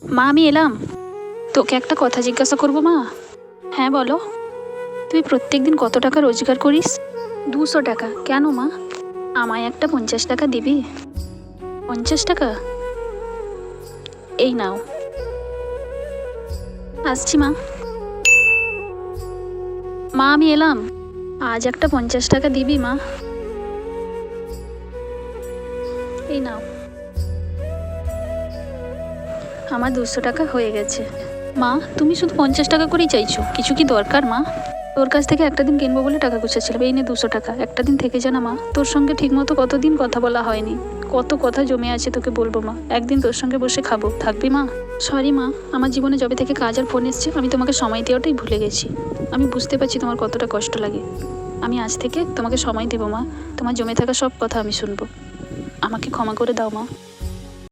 মা আমি এলাম। তোকে একটা কথা জিজ্ঞাসা করবো মা? হ্যাঁ বলো। তুই প্রত্যেক দিন কত টাকা রোজগার করিস? 200 টাকা। কেন মা? আমায় একটা 50 টাকা দিবি? 50 টাকা? এই নাও। আসছি মা। মা আমি এলাম। আজ একটা 50 টাকা দিবি মা? এই নাও। আমার 200 টাকা হয়ে গেছে। মা তুমি শুধু 50 টাকা করেই চাইছো, কিছু কি দরকার মা? তোর কাছ থেকে একটা দিন কিনবো বলে টাকা গুছাচ্ছিলাম, এই নে 200 টাকা। একটা দিন থেকে যা না মা, তোর সঙ্গে ঠিকমতো কতদিন কথা বলা হয়নি। কত কথা জমে আছে তোকে বলবো মা, একদিন তোর সঙ্গে বসে খাবো, থাকবি মা? সরি মা, আমার জীবনে যবে থেকে কাজ আর ফোন এসছে আমি তোমাকে সময় দেওয়াটাই ভুলে গেছি। আমি বুঝতে পারছি তোমার কতটা কষ্ট লাগে। আমি আজ থেকে তোমাকে সময় দেবো মা, তোমার জমে থাকা সব কথা আমি শুনবো। আমাকে ক্ষমা করে দাও মা।